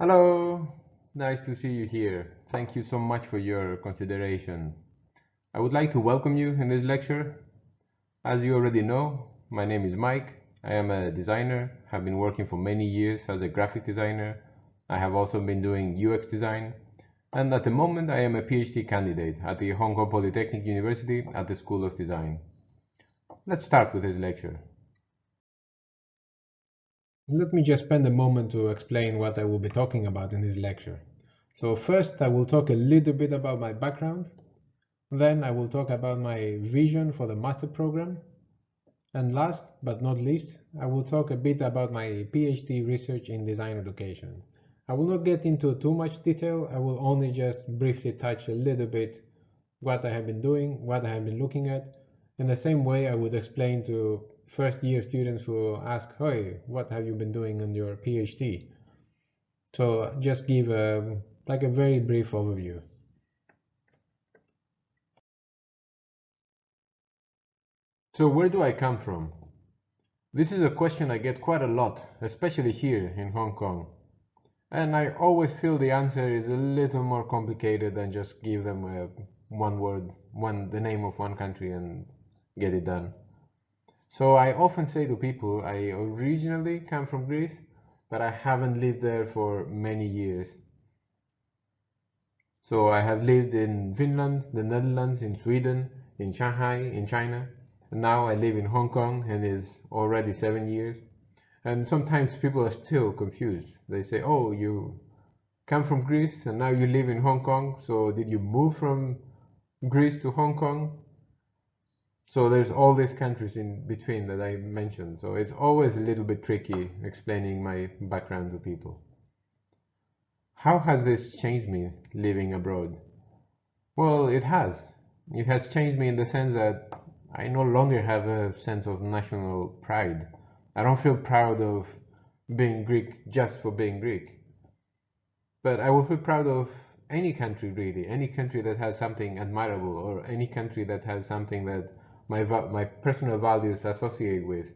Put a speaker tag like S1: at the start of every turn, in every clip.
S1: Hello, nice to see you here. Thank you so much for your consideration. I would like to welcome you in this lecture. As you already know, my name is Mike. I am a designer, have been working for many years as a graphic designer. I have also been doing UX design, and at the moment I am a PhD candidate at the Hong Kong Polytechnic University at the School of Design. Let's start with this lecture. Let me just spend a moment to explain what I will be talking about in this lecture. So first, I will talk a little bit about my background. Then I will talk about my vision for the master program. And last but not least, I will talk a bit about my PhD research in design education. I will not get into too much detail. I will only just briefly touch a little bit what I have been doing, what I have been looking at. In the same way, I would explain to first year students who ask, "Hey, what have you been doing on your PhD?" So just give like a very brief overview. So where do I come from? This is a question I get quite a lot, especially here in Hong Kong. And I always feel the answer is a little more complicated than just give them one word, the name of one country and get it done. So I often say to people I originally come from Greece, but I haven't lived there for many years. So I have lived in Finland, the Netherlands, in Sweden, in Shanghai, in China. And now I live in Hong Kong and it's already 7 years. And sometimes people are still confused. They say, "Oh, you come from Greece and now you live in Hong Kong. So did you move from Greece to Hong Kong?" So there's all these countries in between that I mentioned. So it's always a little bit tricky explaining my background to people. How has this changed me living abroad? Well, it has. It has changed me in the sense that I no longer have a sense of national pride. I don't feel proud of being Greek just for being Greek. But I will feel proud of any country really, any country that has something admirable or any country that has something that my personal values associate with.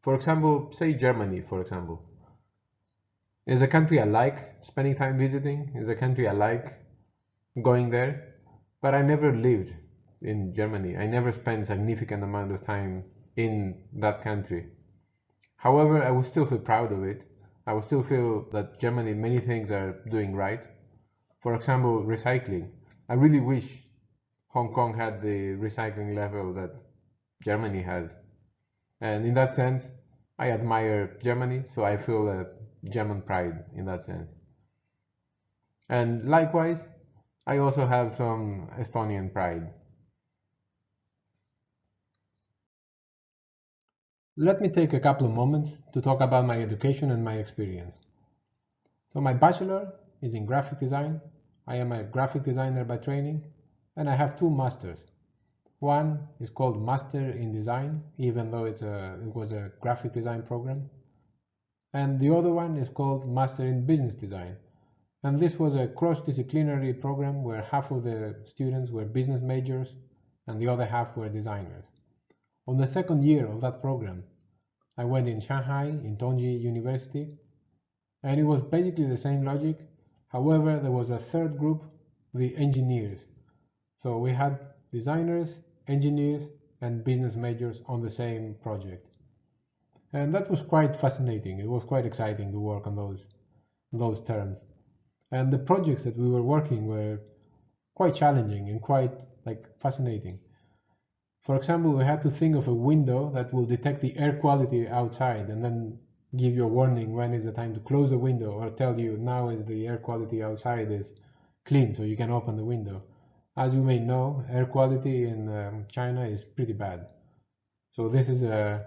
S1: For example, say Germany, for example. Is a country I like spending time visiting, is a country I like going there, but I never lived in Germany. I never spent significant amount of time in that country. However, I would still feel proud of it. I would still feel that Germany, many things are doing right. For example, recycling. I really wish Hong Kong had the recycling level that Germany has. And in that sense, I admire Germany, so I feel a German pride in that sense. And likewise, I also have some Estonian pride. Let me take a couple of moments to talk about my education and my experience. So my bachelor is in graphic design. I am a graphic designer by training, and I have two masters. One is called Master in Design, even though it was a graphic design program. And the other one is called Master in Business Design. And this was a cross-disciplinary program where half of the students were business majors and the other half were designers. On the second year of that program, I went in Shanghai, in Tongji University, and it was basically the same logic. However, there was a third group, the engineers. So we had designers, engineers, and business majors on the same project. And that was quite fascinating. It was quite exciting to work on those terms. And the projects that we were working were quite challenging and quite fascinating. For example, we had to think of a window that will detect the air quality outside and then give you a warning when is the time to close the window or tell you now is the air quality outside is clean so you can open the window. As you may know, air quality in China is pretty bad. So this is a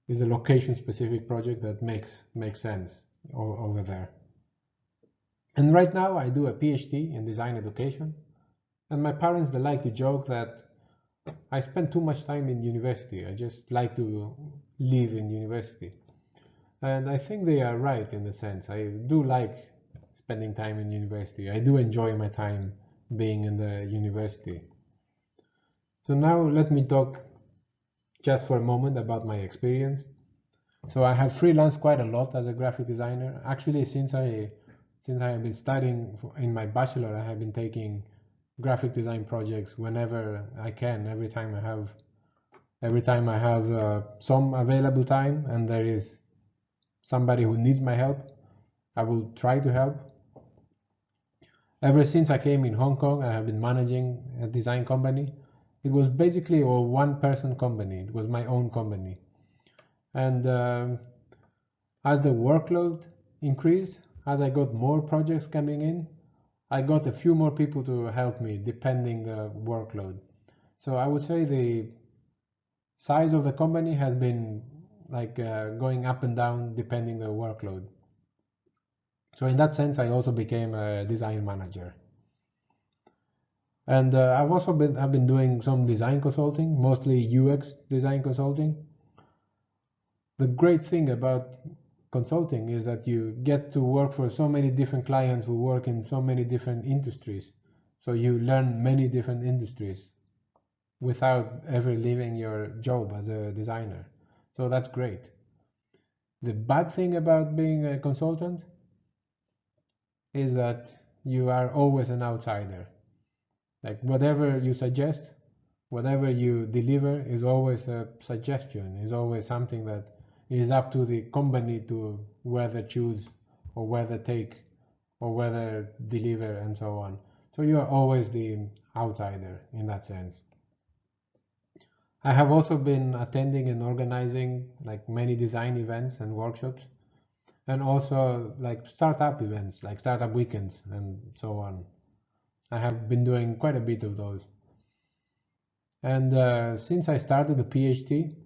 S1: location specific project that makes sense over there. And right now I do a PhD in design education, and my parents they like to joke that I spend too much time in university. I just like to live in university. And I think they are right in a sense. I do like spending time in university. I do enjoy my time being in the university. So now let me talk just for a moment about my experience. So I have freelanced quite a lot as a graphic designer. Actually, since I have been studying in my bachelor, I have been taking graphic design projects whenever I can. Every time I have some available time and there is somebody who needs my help, I will try to help. Ever since I came in Hong Kong, I have been managing a design company. It was basically a one-person company. It was my own company. And as the workload increased, as I got more projects coming in, I got a few more people to help me depending the workload. So I would say the size of the company has been like going up and down depending the workload. So in that sense, I also became a design manager. And I've been doing some design consulting, mostly UX design consulting. The great thing about consulting is that you get to work for so many different clients who work in so many different industries. So you learn many different industries without ever leaving your job as a designer. So that's great. The bad thing about being a consultant is that you are always an outsider. Like whatever you suggest, whatever you deliver is always a suggestion, is always something that is up to the company to whether choose or whether take or whether deliver and so on. So you are always the outsider in that sense. I have also been attending and organizing like many design events and workshops, and also like startup events, like startup weekends and so on. I have been doing quite a bit of those. And since I started the PhD,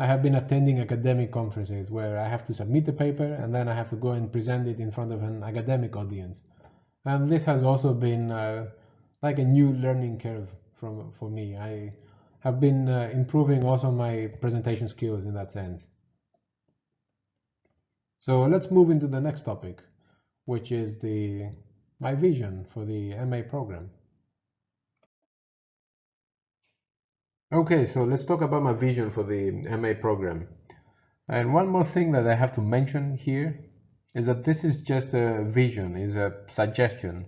S1: I have been attending academic conferences where I have to submit a paper and then I have to go and present it in front of an academic audience. And this has also been like a new learning curve for me. I have been improving also my presentation skills in that sense. So let's move into the next topic, which is my vision for the MA program. Okay, so let's talk about my vision for the MA program. And one more thing that I have to mention here is that this is just a vision, is a suggestion.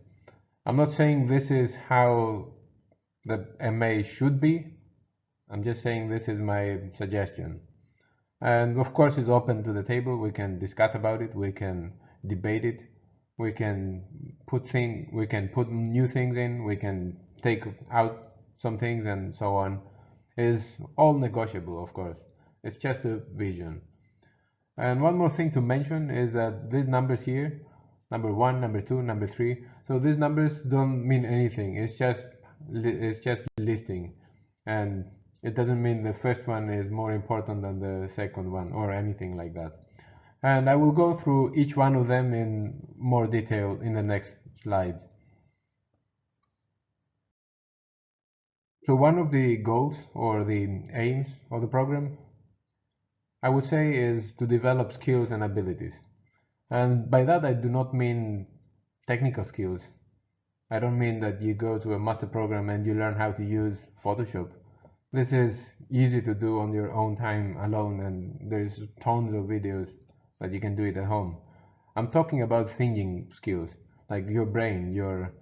S1: I'm not saying this is how the MA should be. I'm just saying this is my suggestion. And of course, it's open to the table. We can discuss about it. We can debate it. We can put new things in. We can take out some things and so on. It's all negotiable, of course. It's just a vision. And one more thing to mention is that these numbers here, number 1, number 2, number 3, so these numbers don't mean anything. It's just listing, and it doesn't mean the first one is more important than the second one or anything like that. And I will go through each one of them in more detail in the next slides. So one of the goals or the aims of the program, I would say, is to develop skills and abilities. And by that, I do not mean technical skills. I don't mean that you go to a master program and you learn how to use Photoshop. This is easy to do on your own time alone, and there's tons of videos that you can do it at home. I'm talking about thinking skills, like your brain, your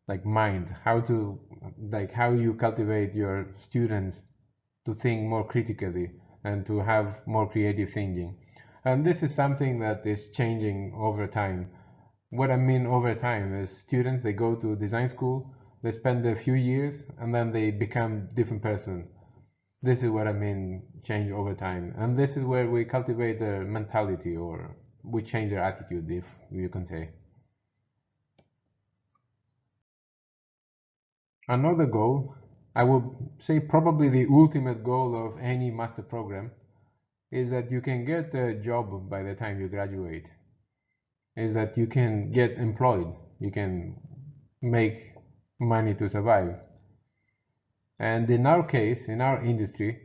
S1: like mind, how you cultivate your students to think more critically and to have more creative thinking. And this is something that is changing over time. What I mean over time is students, they go to design school, they spend a few years, and then they become different person. This is what I mean change over time. And this is where we cultivate their mentality, or we change their attitude, if you can say. Another goal, I would say probably the ultimate goal of any master program, is that you can get a job by the time you graduate. Is that you can get employed, you can make money to survive. And in our case, in our industry,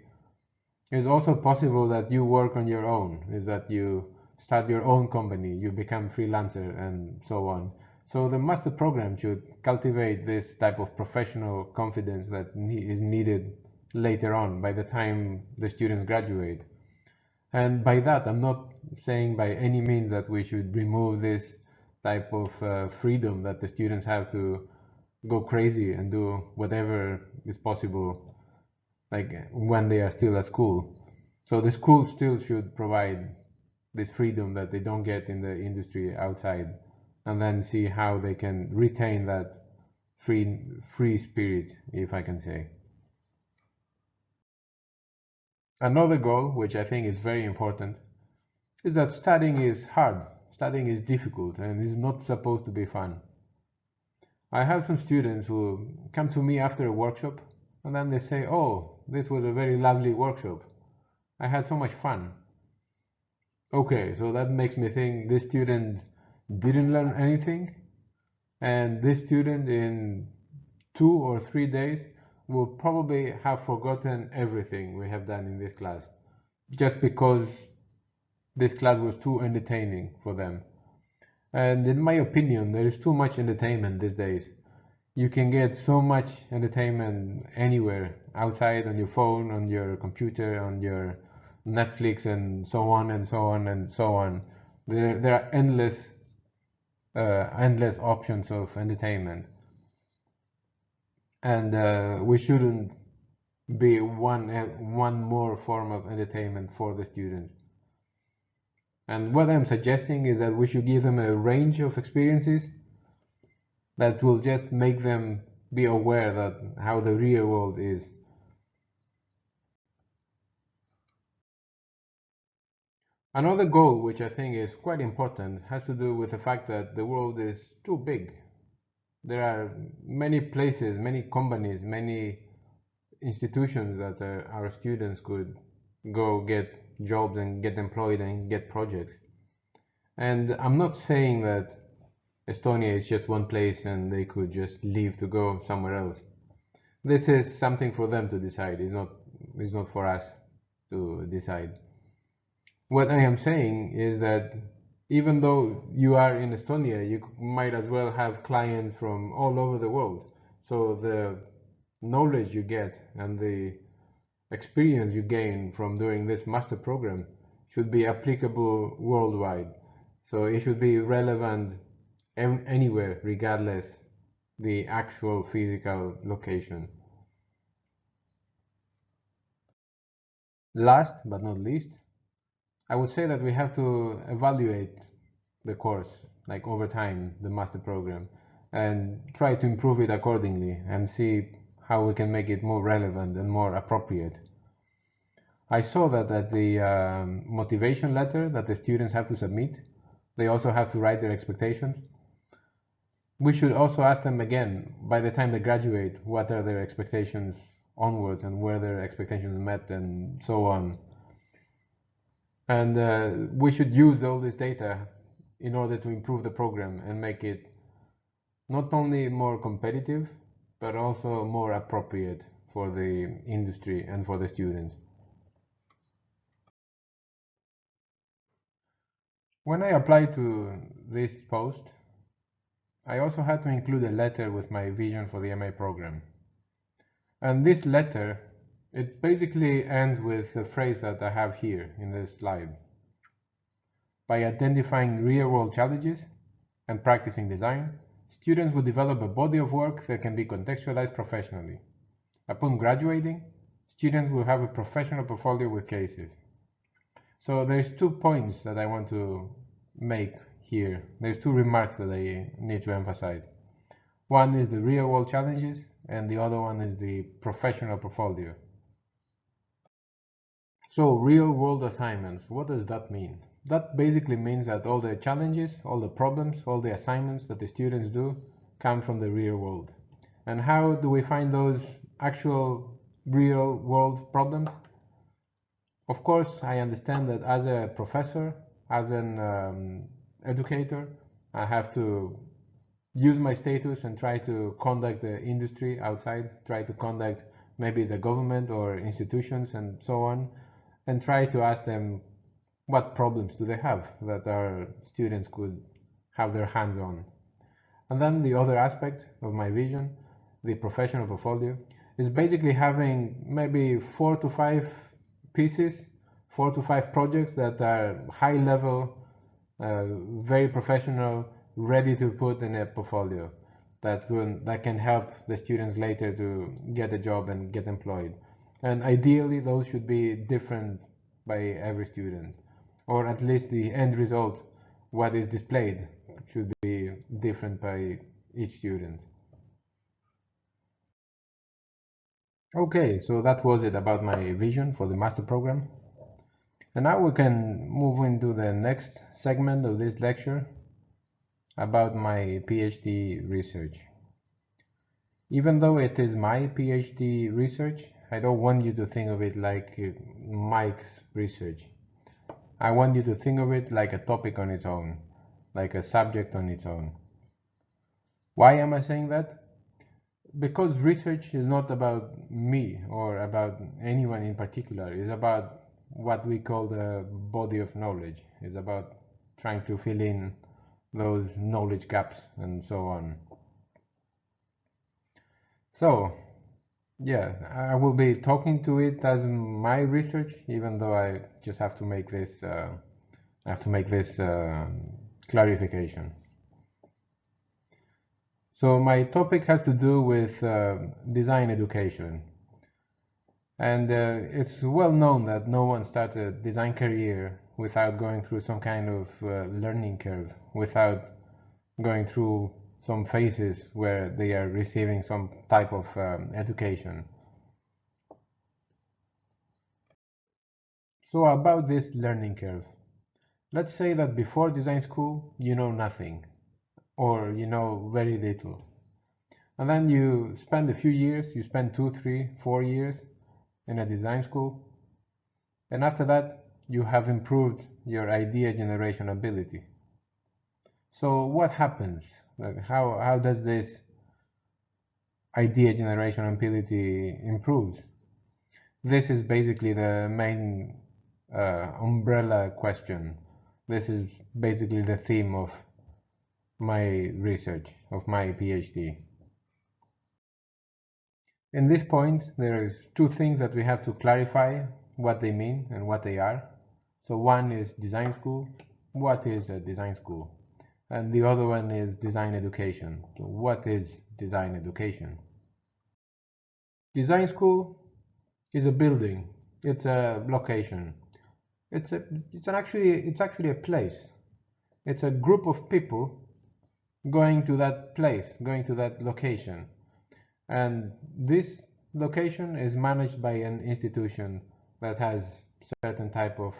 S1: it's also possible that you work on your own, is that you start your own company, you become freelancer and so on. So the master program should cultivate this type of professional confidence that is needed later on by the time the students graduate. And by that, I'm not saying by any means that we should remove this type of freedom that the students have to go crazy and do whatever is possible, like when they are still at school. So the school still should provide this freedom that they don't get in the industry outside, and then see how they can retain that free spirit, if I can say. Another goal, which I think is very important, is that studying is hard, studying is difficult, and is not supposed to be fun. I have some students who come to me after a workshop and then they say, "Oh, this was a very lovely workshop. I had so much fun." Okay, so that makes me think this student didn't learn anything, and this student in 2 or 3 days will probably have forgotten everything we have done in this class just because this class was too entertaining for them. And in my opinion, there is too much entertainment these days. You can get so much entertainment anywhere, outside, on your phone, on your computer, on your Netflix, and so on and so on and so on. There are endless options of entertainment, and we shouldn't be one more form of entertainment for the students. And what I'm suggesting is that we should give them a range of experiences that will just make them be aware that how the real world is. Another goal, which I think is quite important, has to do with the fact that the world is too big. There are many places, many companies, many institutions that our students could go get jobs and get employed and get projects. And I'm not saying that Estonia is just one place and they could just leave to go somewhere else. This is something for them to decide. It's not for us to decide. What I am saying is that even though you are in Estonia, you might as well have clients from all over the world. So the knowledge you get and the experience you gain from doing this master program should be applicable worldwide. So it should be relevant anywhere, regardless the actual physical location. Last but not least, I would say that we have to evaluate the course, like over time, the master program, and try to improve it accordingly and see how we can make it more relevant and more appropriate. I saw that at the motivation letter that the students have to submit, they also have to write their expectations. We should also ask them again, by the time they graduate, what are their expectations onwards and were their expectations met and so on. And we should use all this data in order to improve the program and make it not only more competitive, but also more appropriate for the industry and for the students. When I applied to this post, I also had to include a letter with my vision for the MA program. And this letter, it basically ends with a phrase that I have here in this slide. By identifying real-world challenges and practicing design, students will develop a body of work that can be contextualized professionally. Upon graduating, students will have a professional portfolio with cases. So there's 2 points that I want to make here. There's 2 remarks that I need to emphasize. One is the real-world challenges, and the other one is the professional portfolio. So real-world assignments, what does that mean? That basically means that all the challenges, all the problems, all the assignments that the students do come from the real world. And how do we find those actual real world problems? Of course, I understand that as a professor, as an educator, I have to use my status and try to contact the industry outside, try to contact maybe the government or institutions and so on, and try to ask them what problems do they have that our students could have their hands on. And then the other aspect of my vision, the professional portfolio, is basically having maybe 4 to 5 pieces 4 to 5 projects that are high level, very professional, ready to put in a portfolio that can help the students later to get a job and get employed. And ideally, those should be different by every student, or at least the end result, what is displayed, should be different by each student. Okay, so that was it about my vision for the master program. And now we can move into the next segment of this lecture about my PhD research. Even though it is my PhD research, I don't want you to think of it like Mike's research. I want you to think of it like a topic on its own, like a subject on its own. Why am I saying that? Because research is not about me or about anyone in particular. It's about what we call the body of knowledge. It's about trying to fill in those knowledge gaps and so on. So, yes, I will be talking to it as my research, even though I just have to make this clarification. So my topic has to do with design education. And it's well known that no one starts a design career without going through some kind of learning curve, without going through some phases where they are receiving some type of education. So about this learning curve, let's say that before design school you know nothing, or you know very little. And then you spend a few years, you spend 2, 3, 4 years in a design school, and after that you have improved your idea generation ability. So what happens? Like how does this idea generation ability improve? This is basically the main umbrella question. This is basically the theme of my research, of my PhD. In this point, there is two things that we have to clarify what they mean and what they are. So one is design school. What is a design school? And the other one is design education. So what is design education? Design school is a building. It's a location. It's actually a place. It's a group of people going to that place, going to that location. And this location is managed by an institution that has certain type of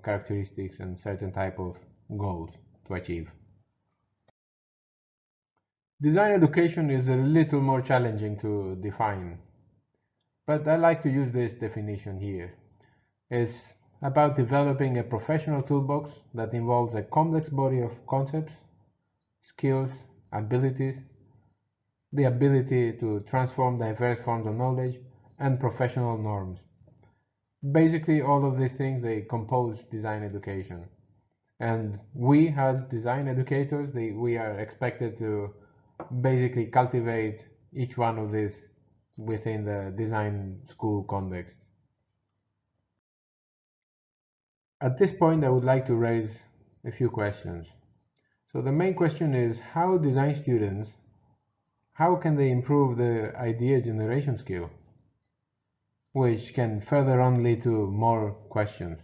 S1: characteristics and certain type of goals to achieve. Design education is a little more challenging to define, but I like to use this definition here. It's about developing a professional toolbox that involves a complex body of concepts, skills, abilities, the ability to transform diverse forms of knowledge, and professional norms. Basically, all of these things, they compose design education. And we, as design educators, we are expected to basically cultivate each one of these within the design school context. At this point, I would like to raise a few questions. So the main question is, how design students, how can they improve the idea generation skill? Which can further on lead to more questions,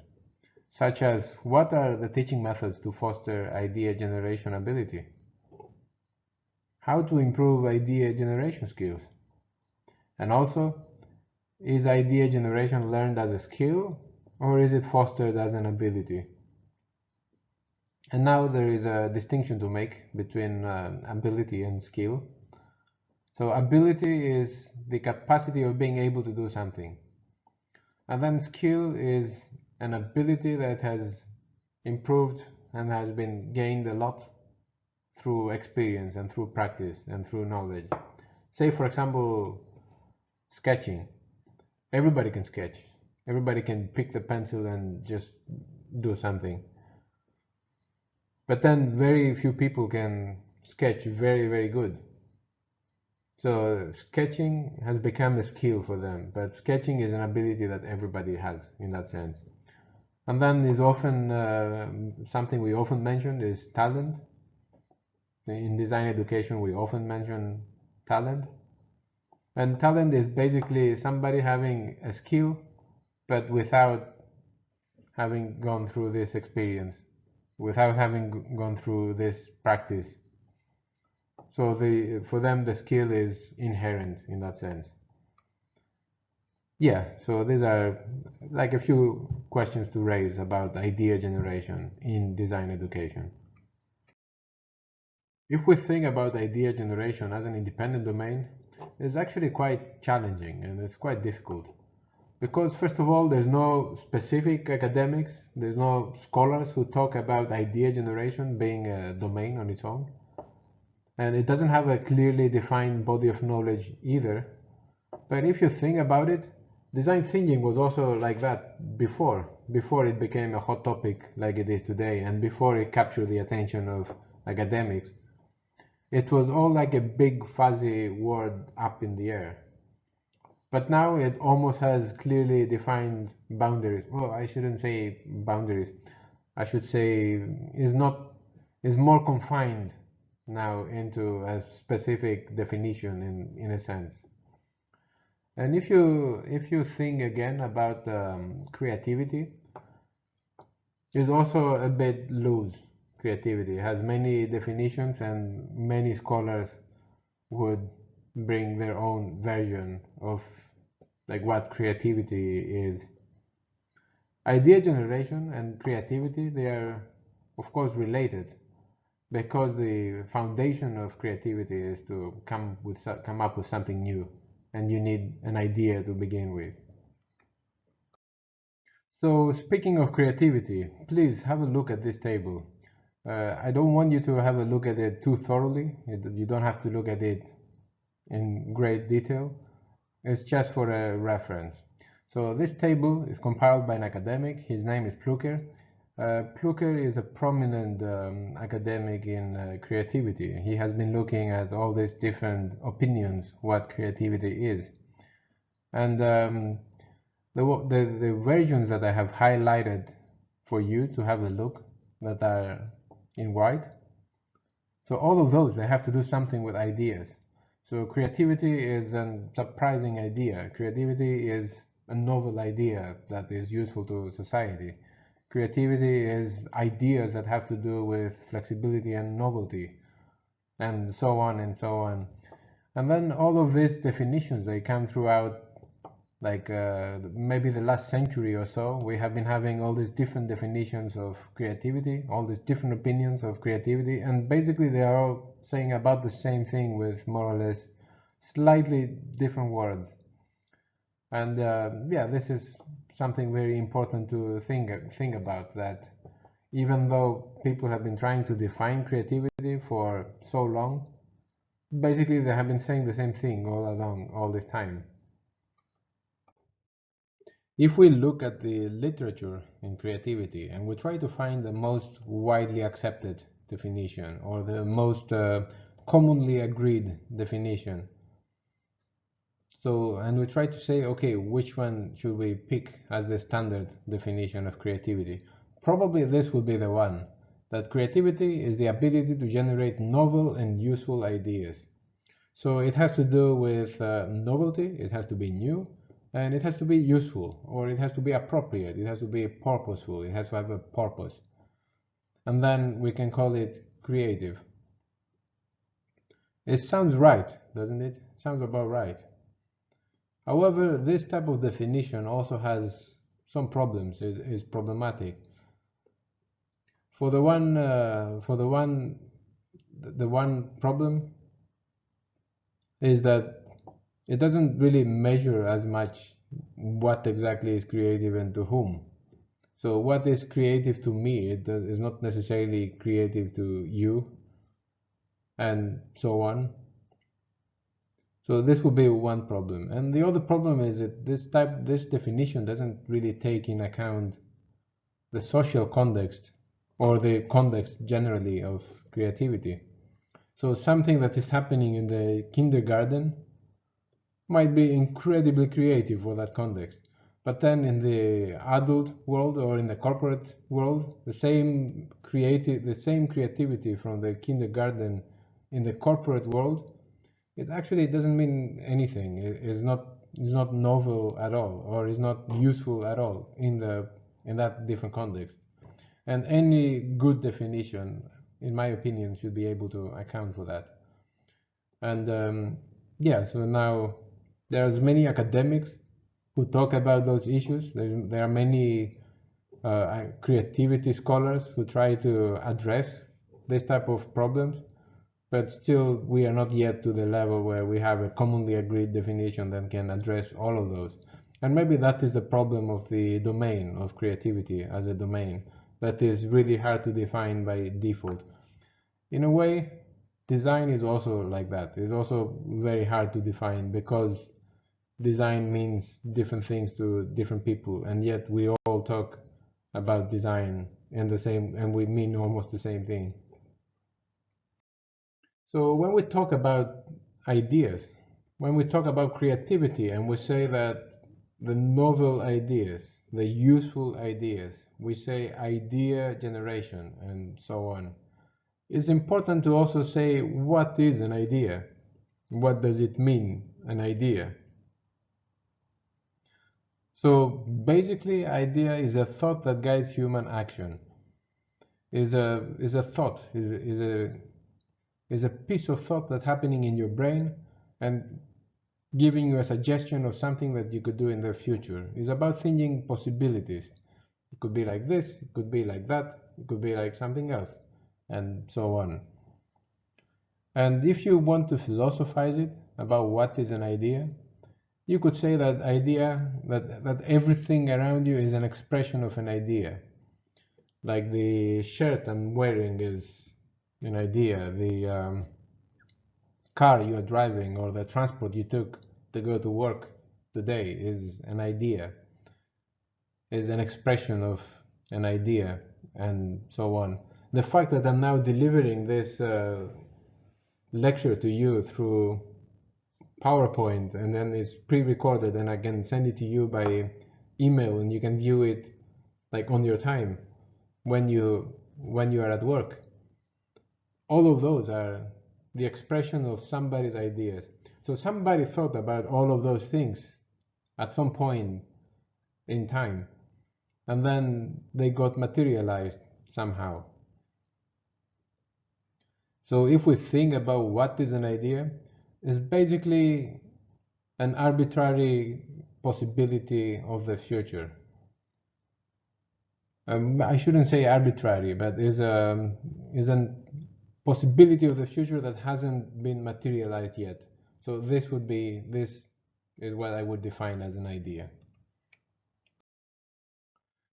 S1: such as what are the teaching methods to foster idea generation ability? How to improve idea generation skills? And also, is idea generation learned as a skill or is it fostered as an ability? And now there is a distinction to make between ability and skill. So ability is the capacity of being able to do something. And then skill is an ability that has improved and has been gained a lot through experience and through practice and through knowledge. Say, for example, sketching. Everybody can sketch. Everybody can pick the pencil and just do something. But then very few people can sketch very, very good. So sketching has become a skill for them, but sketching is an ability that everybody has in that sense. And then is often something we often mention is talent. In design education, we often mention talent. And talent is basically somebody having a skill, but without having gone through this experience, without having gone through this practice. So for them, the skill is inherent in that sense. Yeah, so these are like a few questions to raise about idea generation in design education. If we think about idea generation as an independent domain, it's actually quite challenging and it's quite difficult. Because first of all, there's no specific academics, there's no scholars who talk about idea generation being a domain on its own. And it doesn't have a clearly defined body of knowledge either. But if you think about it, design thinking was also like that before it became a hot topic like it is today, and before it captured the attention of academics. It was all like a big fuzzy word up in the air. But now it almost has clearly defined boundaries. Well, I shouldn't say boundaries. I should say is more confined now into a specific definition in a sense. And if you think again about creativity, it's also a bit loose. Creativity has many definitions, and many scholars would bring their own version of like what creativity is. Idea generation and creativity, they are of course related, because the foundation of creativity is to come up with something new, and you need an idea to begin with. So speaking of creativity, please have a look at this table. I don't want you to have a look at it too thoroughly. You don't have to look at it in great detail. It's just for a reference. So this table is compiled by an academic. His name is Plucker. Plucker is a prominent academic in creativity. He has been looking at all these different opinions what creativity is. And the versions that I have highlighted for you to have a look, that are in white. So all of those, they have to do something with ideas. So creativity is a surprising idea. Creativity is a novel idea that is useful to society. Creativity is ideas that have to do with flexibility and novelty, and so on and so on. And then all of these definitions, they come throughout like maybe the last century or so. We have been having all these different definitions of creativity, all these different opinions of creativity, and basically they are all saying about the same thing with more or less slightly different words. And yeah, this is something very important to think about, that even though people have been trying to define creativity for so long, basically they have been saying the same thing all along, all this time. If we look at the literature in creativity and we try to find the most widely accepted definition, or the most commonly agreed definition, and we try to say, okay, which one should we pick as the standard definition of creativity? Probably this would be the one, that creativity is the ability to generate novel and useful ideas. So it has to do with novelty, it has to be new, and it has to be useful, or it has to be appropriate, it has to be purposeful, it has to have a purpose. And then we can call it creative. It sounds right, doesn't it? Sounds about right. However, this type of definition also has some problems, is problematic. The one problem is that it doesn't really measure as much what exactly is creative and to whom. So what is creative to me, it is not necessarily creative to you, and so on. So this would be one problem. And the other problem is that this definition doesn't really take in account the social context, or the context generally of creativity. So something that is happening in the kindergarten might be incredibly creative for that context. But then in the adult world or in the corporate world, the same creativity from the kindergarten in the corporate world, it actually doesn't mean anything. It's not novel at all, or is not useful at all in that different context. And any good definition, in my opinion, should be able to account for that. And yeah, so now there's many academics who talk about those issues. There are many creativity scholars who try to address this type of problems, but still we are not yet to the level where we have a commonly agreed definition that can address all of those. And maybe that is the problem of the domain of creativity as a domain that is really hard to define by default. In a way, design is also like that. It's also very hard to define because design means different things to different people, and yet we all talk about design and we mean almost the same thing. So when we talk about ideas, when we talk about creativity and we say that the novel ideas, the useful ideas, we say idea generation and so on. It's important to also say what is an idea? What does it mean, an idea? So basically, idea is a thought that guides human action. Is a thought, is a piece of thought that's happening in your brain and giving you a suggestion of something that you could do in the future. It's about thinking possibilities. It could be like this, it could be like that, it could be like something else, and so on. And if you want to philosophize it about what is an idea, you could say that that everything around you is an expression of an idea. Like the shirt I'm wearing is an idea, the car you are driving or the transport you took to go to work today is an idea, is an expression of an idea, and so on. The fact that I'm now delivering this lecture to you through PowerPoint and then it's pre-recorded and I can send it to you by email and you can view it like on your time when you are at work. All of those are the expression of somebody's ideas. So somebody thought about all of those things at some point in time and then they got materialized somehow. So if we think about what is an idea, it's basically an arbitrary possibility of the future. I shouldn't say arbitrary, but is a possibility of the future that hasn't been materialized yet. So this is what I would define as an idea.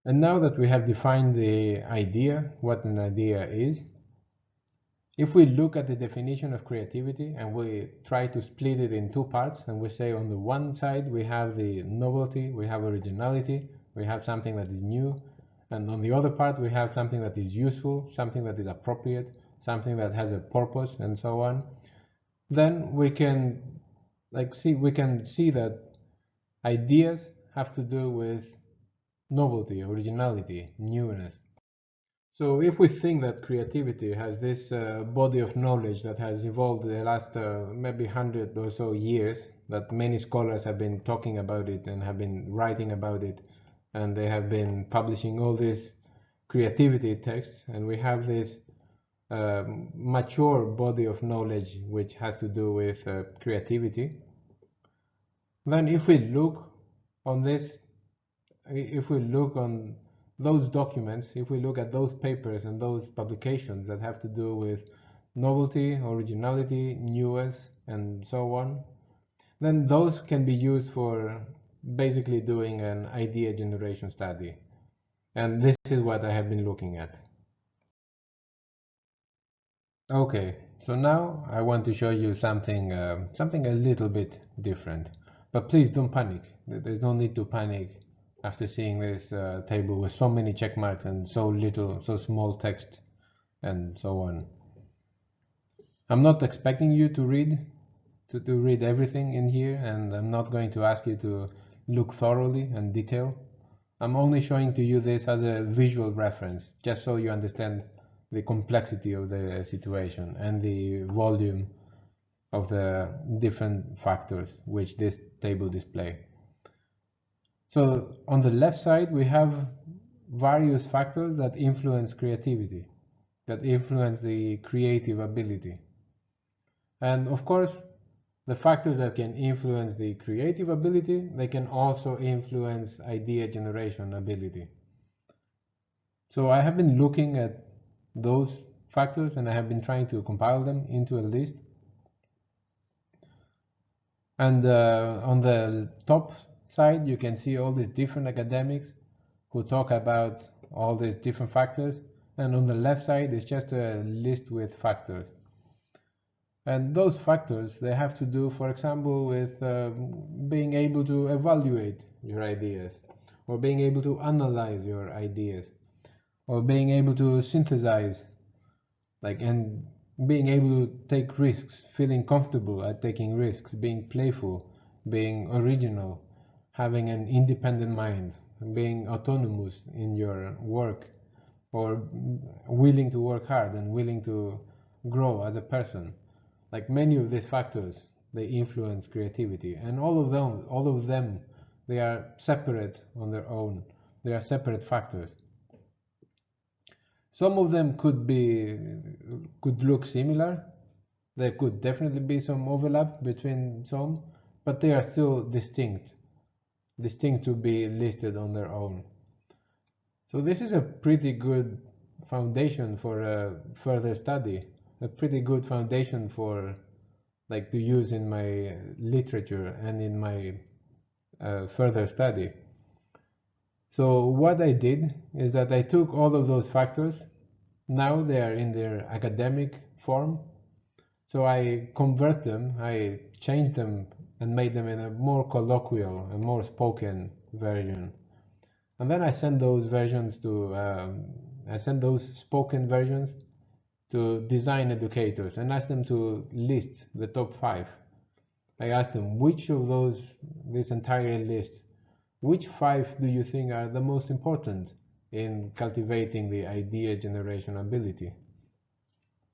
S1: And now that we have defined the idea, what an idea is, if we look at the definition of creativity and we try to split it in two parts, and we say on the one side we have the novelty, we have originality, we have something that is new, and on the other part we have something that is useful, something that is appropriate, something that has a purpose, and so on, then we can see that ideas have to do with novelty, originality, newness. So if we think that creativity has this body of knowledge that has evolved in the last maybe 100 or so years, that many scholars have been talking about it and have been writing about it, and they have been publishing all these creativity texts, and we have this mature body of knowledge which has to do with creativity, then if we look on this, if we look on those documents, if we look at those papers and those publications that have to do with novelty, originality, newness, and so on, then those can be used for basically doing an idea generation study. And this is what I have been looking at. Okay, so now I want to show you something a little bit different. But please don't panic. There's no need to panic after seeing this table with so many check marks and so small text and so on. I'm not expecting you to read everything in here, and I'm not going to ask you to look thoroughly and detail. I'm only showing to you this as a visual reference, just so you understand the complexity of the situation and the volume of the different factors which this table displays. So on the left side, we have various factors that influence creativity, that influence the creative ability. And of course, the factors that can influence the creative ability, they can also influence idea generation ability. So I have been looking at those factors and I have been trying to compile them into a list. And on the top side, you can see all these different academics who talk about all these different factors. And on the left side is just a list with factors. And those factors, they have to do, for example, with being able to evaluate your ideas, or being able to analyze your ideas, or being able to synthesize, and being able to take risks, feeling comfortable at taking risks, being playful, being original, having an independent mind, being autonomous in your work, or willing to work hard and willing to grow as a person. Like many of these factors, they influence creativity, and all of them, they are separate on their own. They are separate factors. Some of them could look similar. There could definitely be some overlap between some, but they are still distinct to be listed on their own. So this is a pretty good foundation for a further study, a pretty good foundation for to use in my literature and in my further study. So what I did is that I took all of those factors. Now they are in their academic form. So I convert them, I change them and made them in a more colloquial and more spoken version. And then I send those versions to, I send those spoken versions to design educators and ask them to list the top 5. I asked them which of this entire list, which 5 do you think are the most important in cultivating the idea generation ability?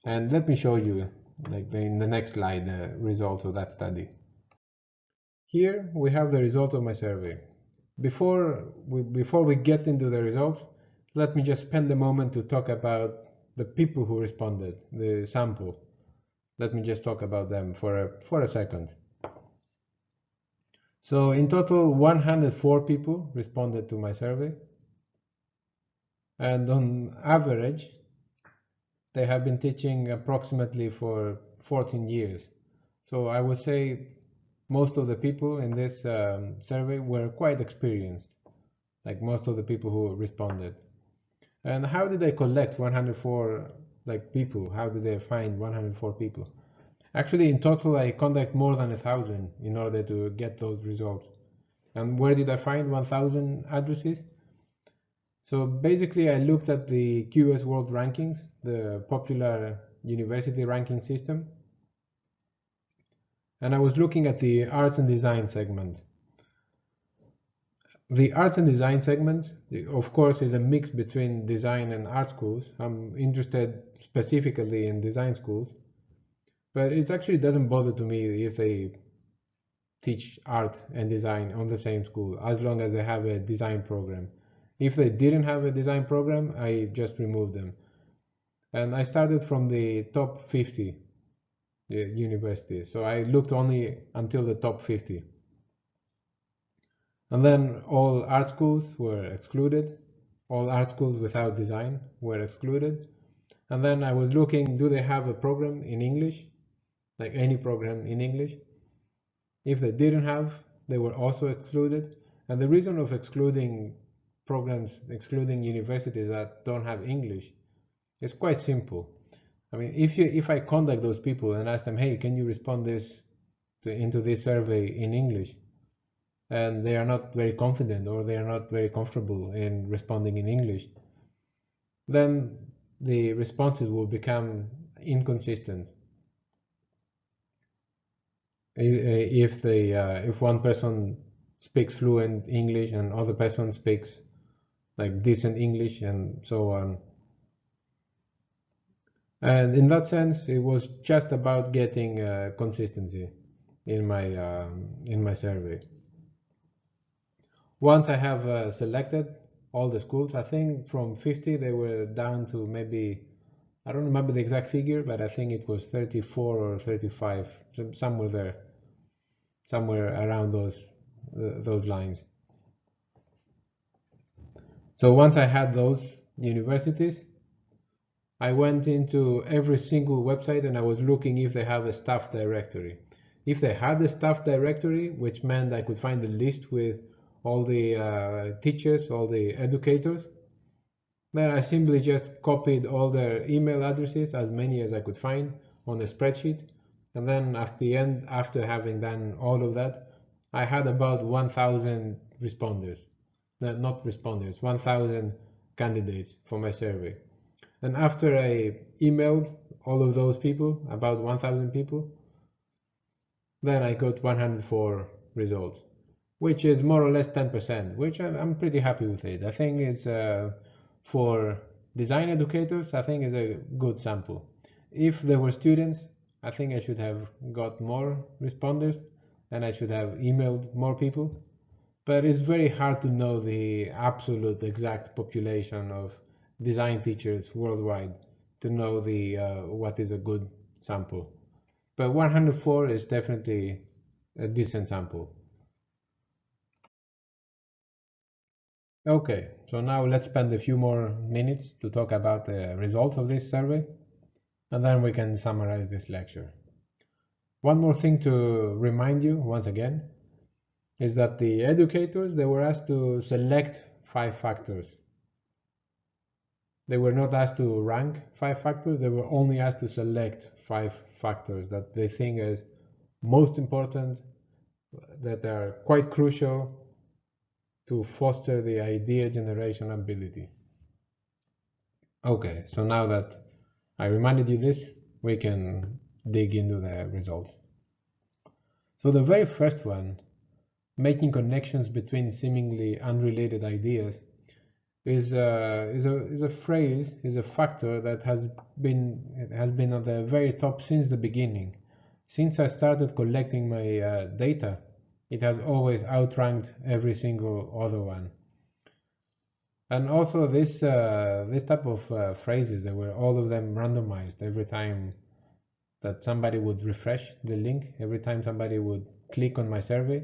S1: And let me show you, in the next slide, the results of that study. Here we have the result of my survey. Before we get into the results, let me just spend a moment to talk about the people who responded, the sample. Let me just talk about them for a second. So in total, 104 people responded to my survey. And on average, they have been teaching approximately for 14 years. So I would say most of the people in this survey were quite experienced, like most of the people who responded. And how did they collect 104 people? How did they find 104 people? Actually, in total, I contact more than 1,000 in order to get those results. And where did I find 1,000 addresses? So basically, I looked at the QS World Rankings, the popular university ranking system, and I was looking at the arts and design segment. The arts and design segment, of course, is a mix between design and art schools. I'm interested specifically in design schools, but it actually doesn't bother to me if they teach art and design on the same school, as long as they have a design program. If they didn't have a design program, I just removed them. And I started from the top 50 universities. So I looked only until the top 50. And then all art schools were excluded. All art schools without design were excluded. And then I was looking, do they have a program in English? Like any program in English? If they didn't have, they were also excluded. And the reason of excluding programs, excluding universities that don't have English, is quite simple. I mean, if I contact those people and ask them, hey, can you respond into this survey in English? And they are not very confident or they are not very comfortable in responding in English, then the responses will become inconsistent. If one person speaks fluent English and other person speaks like decent English and so on. And in that sense, it was just about getting consistency in my survey. Once I have selected all the schools, I think from 50 they were down to maybe, I don't remember the exact figure, but I think it was 34 or 35, somewhere there, somewhere around those lines. So once I had those universities, I went into every single website and I was looking if they have a staff directory. If they had a staff directory, which meant I could find a list with all the teachers, all the educators, then I simply just copied all their email addresses, as many as I could find, on a spreadsheet. And then at the end, after having done all of that, I had about 1,000 responders. No, not responders, 1,000 candidates for my survey. And after I emailed all of those people, about 1,000 people, then I got 104 results, which is more or less 10%, which I'm pretty happy with it. I think it's for design educators, I think is a good sample. If there were students, I think I should have got more responders and I should have emailed more people. But it's very hard to know the absolute exact population of design teachers worldwide to know the what is a good sample. But 104 is definitely a decent sample. Okay, so now let's spend a few more minutes to talk about the results of this survey, and then we can summarize this lecture. One more thing to remind you once again is that the educators, they were asked to select 5 factors. They were not asked to rank 5 factors, they were only asked to select 5 factors that they think is most important, that are quite crucial to foster the idea generation ability. Okay, so now that I reminded you this, we can dig into the results. So the very first one, making connections between seemingly unrelated ideas, is a phrase, is a factor that has been at the very top since the beginning. Since I started collecting my data, it has always outranked every single other one. And also this type of phrases, they were all of them randomized every time that somebody would refresh the link, every time somebody would click on my survey.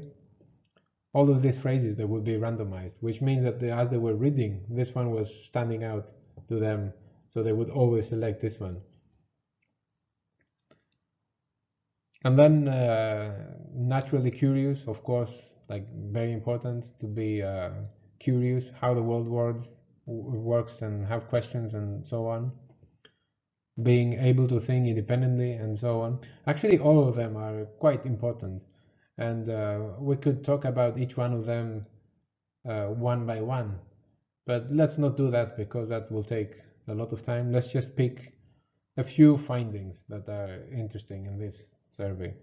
S1: All of these phrases, they would be randomized, which means that as they were reading, this one was standing out to them, so they would always select this one. And then naturally curious, of course, like very important to be curious how the world works and have questions and so on. Being able to think independently and so on. Actually, all of them are quite important. And we could talk about each one of them one by one. But let's not do that because that will take a lot of time. Let's just pick a few findings that are interesting in this survey.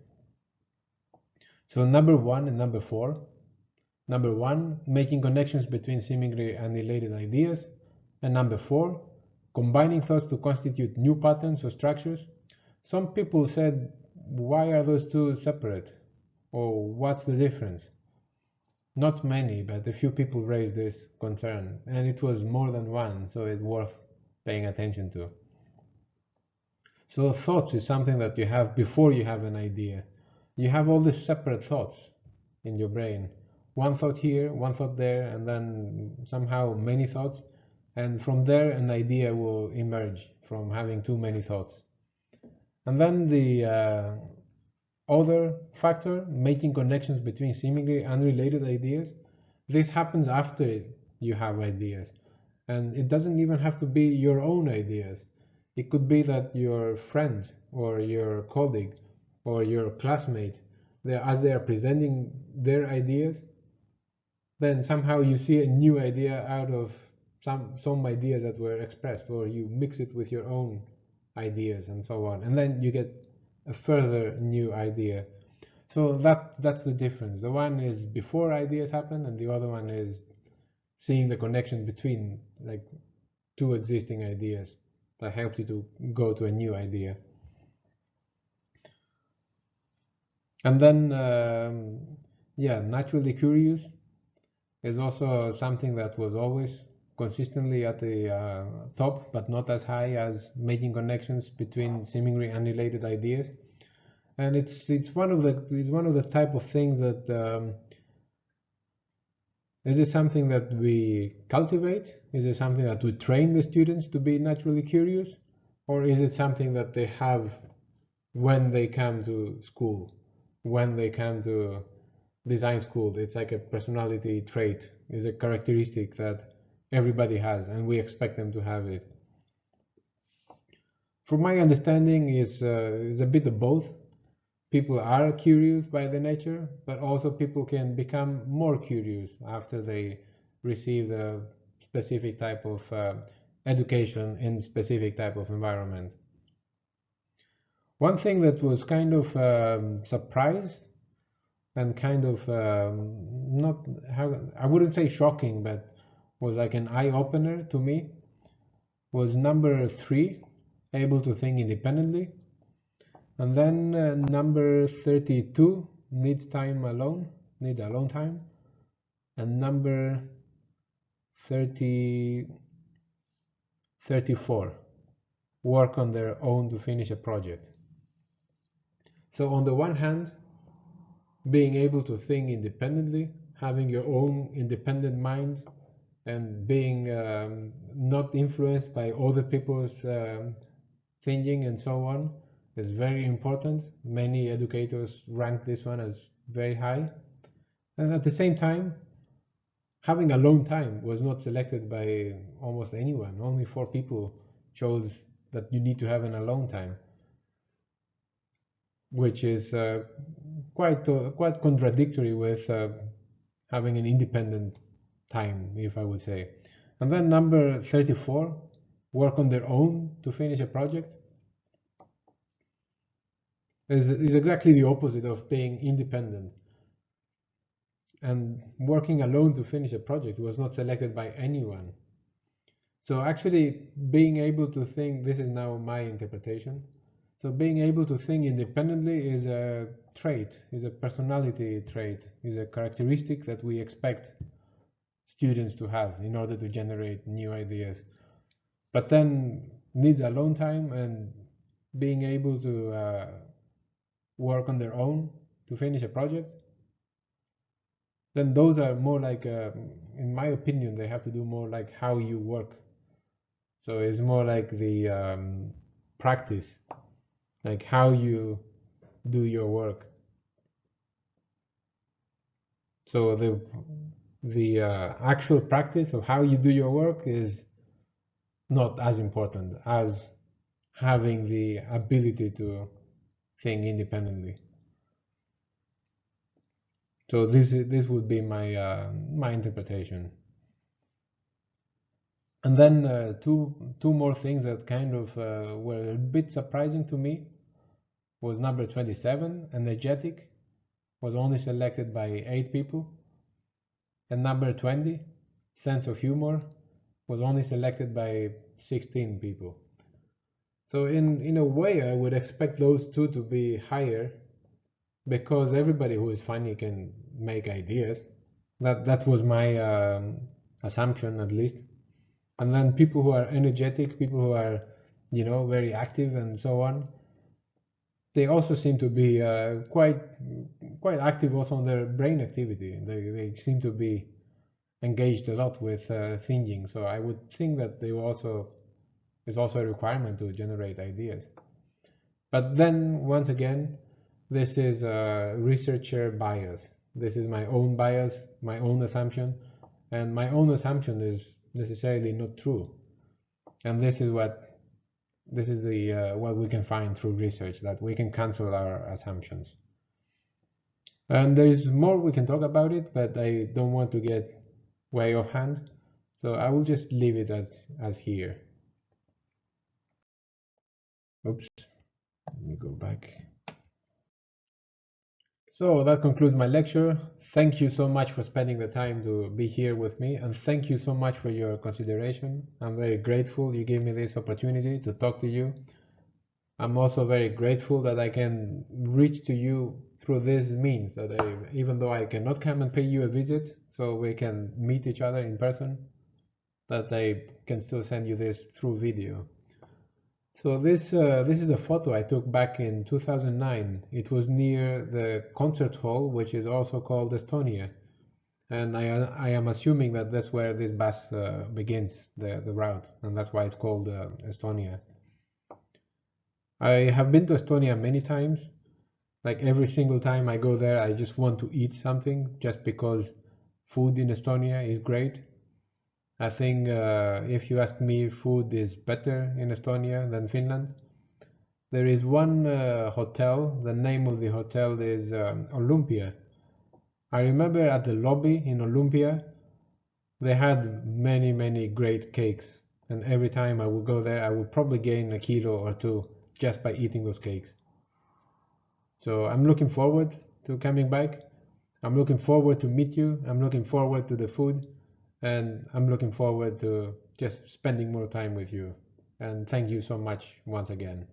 S1: So number 1 and number 4. Number 1, making connections between seemingly unrelated ideas. And number 4, combining thoughts to constitute new patterns or structures. Some people said, why are those two separate? Or what's the difference? Not many, but a few people raised this concern, and it was more than one, so it's worth paying attention to. So thoughts is something that you have before you have an idea. You have all these separate thoughts in your brain. One thought here, one thought there, and then somehow many thoughts. And from there, an idea will emerge from having too many thoughts. And then the other factor, making connections between seemingly unrelated ideas, this happens after you have ideas. And it doesn't even have to be your own ideas. It could be that your friend or your colleague or your classmate, as they are presenting their ideas, then somehow you see a new idea out of some ideas that were expressed, or you mix it with your own ideas and so on. And then you get a further new idea. So that's the difference. The one is before ideas happen, and the other one is seeing the connection between like two existing ideas that helps you to go to a new idea. And then, yeah, naturally curious is also something that was always consistently at the top, but not as high as making connections between seemingly unrelated ideas. And it's one of the type of things that is it something that we cultivate? Is it something that we train the students to be naturally curious? Or is it something that they have when they come to school, when they come to design school? It's like a personality trait, is a characteristic that everybody has, and we expect them to have it. From my understanding, is a bit of both. People are curious by their nature, but also people can become more curious after they receive a specific type of education in specific type of environment. One thing that was kind of surprised and kind of not how I wouldn't say shocking, but was like an eye opener to me was number 3, able to think independently. And then number 32, needs alone time. And number 34, work on their own to finish a project. So on the one hand, being able to think independently, having your own independent mind, and being not influenced by other people's thinking and so on is very important. Many educators rank this one as very high. And at the same time, having alone time was not selected by almost anyone. Only 4 people chose that you need to have an alone time, which is quite contradictory with having an independent time, if I would say. And then number 34, work on their own to finish a project, is exactly the opposite of being independent. And working alone to finish a project was not selected by anyone. So actually being able to think, this is now my interpretation, so being able to think independently is a trait, is a personality trait, is a characteristic that we expect students to have in order to generate new ideas. But then needs alone time and being able to work on their own to finish a project, then those are more like, in my opinion, they have to do more like how you work. So it's more like the practice, like how you do your work. So the actual practice of how you do your work is not as important as having the ability to think independently. So this would be my my interpretation. And then two more things that kind of were a bit surprising to me was number 27, energetic, was only selected by 8 people, and number 20, sense of humor, was only selected by 16 people. So in a way, I would expect those two to be higher, because everybody who is funny can make ideas. That was my assumption, at least. And then people who are energetic, people who are, very active and so on, they also seem to be quite active also on their brain activity. They seem to be engaged a lot with thinking. So I would think that they also is also a requirement to generate ideas. But then once again, this is a researcher bias. This is my own bias, my own assumption, and my own assumption is necessarily not true. And this is the what we can find through research, that we can cancel our assumptions. And there's more we can talk about it, but I don't want to get way off hand, so I will just leave it as here. Oops, let me go back. So that concludes my lecture. Thank you so much for spending the time to be here with me, and thank you so much for your consideration. I'm very grateful you gave me this opportunity to talk to you. I'm also very grateful that I can reach to you through this means, that even though I cannot come and pay you a visit, so we can meet each other in person, that I can still send you this through video. So this is a photo I took back in 2009. It was near the concert hall, which is also called Estonia, and I am assuming that that's where this bus begins the route, and that's why it's called Estonia. I have been to Estonia many times. Like every single time I go there, I just want to eat something just because food in Estonia is great. I think if you ask me, food is better in Estonia than Finland. There is one hotel, the name of the hotel is Olympia. I remember at the lobby in Olympia, they had many, many great cakes. And every time I would go there, I would probably gain a kilo or two just by eating those cakes. So I'm looking forward to coming back. I'm looking forward to meet you. I'm looking forward to the food. And I'm looking forward to just spending more time with you. And thank you so much once again.